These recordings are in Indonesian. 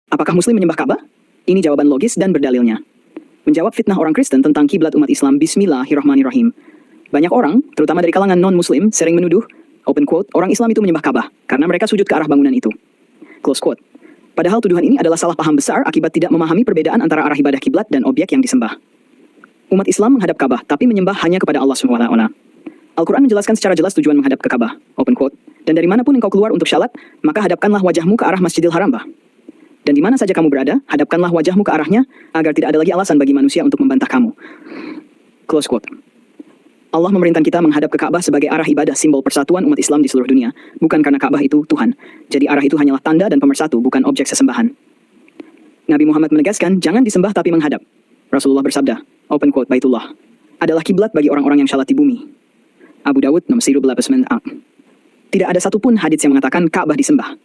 Apakah Muslim menyembah Ka'bah? Ini jawaban logis dan berdalilnya. Menjawab fitnah orang Kristen tentang kiblat umat Islam, Bismillahirrahmanirrahim. Banyak orang, terutama dari kalangan non-Muslim, sering menuduh, open quote, orang Islam itu menyembah Ka'bah, karena mereka sujud ke arah bangunan itu. Close quote. Padahal tuduhan ini adalah salah paham besar akibat tidak memahami perbedaan antara arah ibadah kiblat dan objek yang disembah. Umat Islam menghadap Ka'bah, tapi menyembah hanya kepada Allah SWT. Al-Quran menjelaskan secara jelas tujuan menghadap ke Ka'bah, open quote, dan dari manapun engkau keluar untuk syalat, maka hadapkanlah wajahmu ke arah Masjidil Haram. Dan di mana saja kamu berada, hadapkanlah wajahmu ke arahnya, agar tidak ada lagi alasan bagi manusia untuk membantah kamu. Close quote. Allah memerintahkan kita menghadap ke Ka'bah sebagai arah ibadah simbol persatuan umat Islam di seluruh dunia, bukan karena Ka'bah itu Tuhan. Jadi arah itu hanyalah tanda dan pemersatu, bukan objek sesembahan. Nabi Muhammad menegaskan, jangan disembah tapi menghadap. Rasulullah bersabda, open quote, Baitullah adalah kiblat bagi orang-orang yang syalat di bumi. Abu Dawud nomor 1011. Tidak ada satupun hadits yang mengatakan Ka'bah disembah.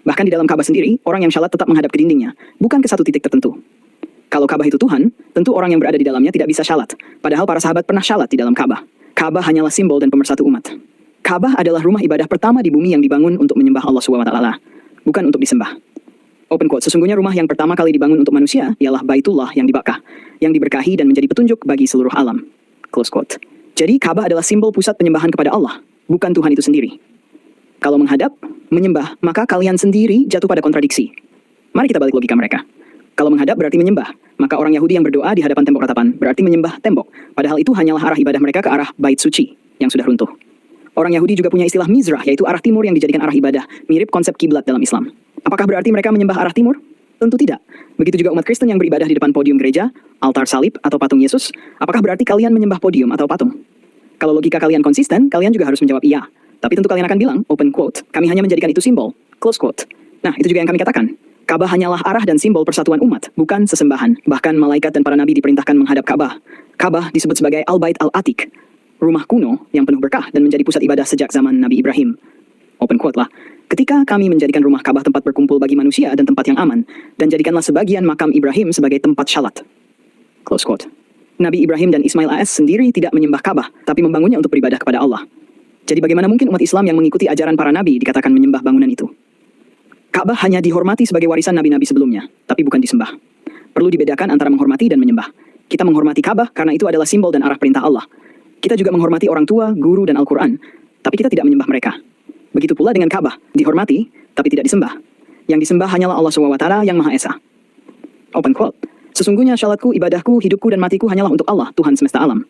Bahkan di dalam Ka'bah sendiri, orang yang syalat tetap menghadap ke dindingnya, bukan ke satu titik tertentu. Kalau Ka'bah itu Tuhan, tentu orang yang berada di dalamnya tidak bisa syalat. Padahal para sahabat pernah syalat di dalam Ka'bah. Ka'bah hanyalah simbol dan pemersatu umat. Ka'bah adalah rumah ibadah pertama di bumi yang dibangun untuk menyembah Allah SWT, bukan untuk disembah. Open quote, sesungguhnya rumah yang pertama kali dibangun untuk manusia ialah Baitullah yang dibakah, yang diberkahi dan menjadi petunjuk bagi seluruh alam. Close quote. Jadi Ka'bah adalah simbol pusat penyembahan kepada Allah, bukan Tuhan itu sendiri. Kalau menghadap, menyembah, maka kalian sendiri jatuh pada kontradiksi. Mari kita balik logika mereka. Kalau menghadap berarti menyembah, maka orang Yahudi yang berdoa di hadapan tembok ratapan berarti menyembah tembok. Padahal itu hanyalah arah ibadah mereka ke arah bait suci yang sudah runtuh. Orang Yahudi juga punya istilah mizrah, yaitu arah timur yang dijadikan arah ibadah, mirip konsep kiblat dalam Islam. Apakah berarti mereka menyembah arah timur? Tentu tidak. Begitu juga umat Kristen yang beribadah di depan podium gereja, altar salib, atau patung Yesus. Apakah berarti kalian menyembah podium atau patung? Kalau logika kalian konsisten, kalian juga harus menjawab iya. Tapi tentu kalian akan bilang, open quote, kami hanya menjadikan itu simbol, close quote. Nah, itu juga yang kami katakan. Ka'bah hanyalah arah dan simbol persatuan umat, bukan sesembahan. Bahkan malaikat dan para nabi diperintahkan menghadap Ka'bah. Ka'bah disebut sebagai Al-Bait Al-Atiq, rumah kuno yang penuh berkah dan menjadi pusat ibadah sejak zaman Nabi Ibrahim. Open quote lah. Ketika kami menjadikan rumah Ka'bah tempat berkumpul bagi manusia dan tempat yang aman, dan jadikanlah sebagian makam Ibrahim sebagai tempat syalat. Close quote. Nabi Ibrahim dan Ismail AS sendiri tidak menyembah Ka'bah, tapi membangunnya untuk beribadah kepada Allah. Jadi bagaimana mungkin umat Islam yang mengikuti ajaran para nabi dikatakan menyembah bangunan itu? Ka'bah hanya dihormati sebagai warisan nabi-nabi sebelumnya, tapi bukan disembah. Perlu dibedakan antara menghormati dan menyembah. Kita menghormati Ka'bah karena itu adalah simbol dan arah perintah Allah. Kita juga menghormati orang tua, guru, dan Al-Quran, tapi kita tidak menyembah mereka. Begitu pula dengan Ka'bah, dihormati, tapi tidak disembah. Yang disembah hanyalah Allah SWT yang Maha Esa. Open quote. Sesungguhnya syalatku, ibadahku, hidupku, dan matiku hanyalah untuk Allah, Tuhan semesta alam.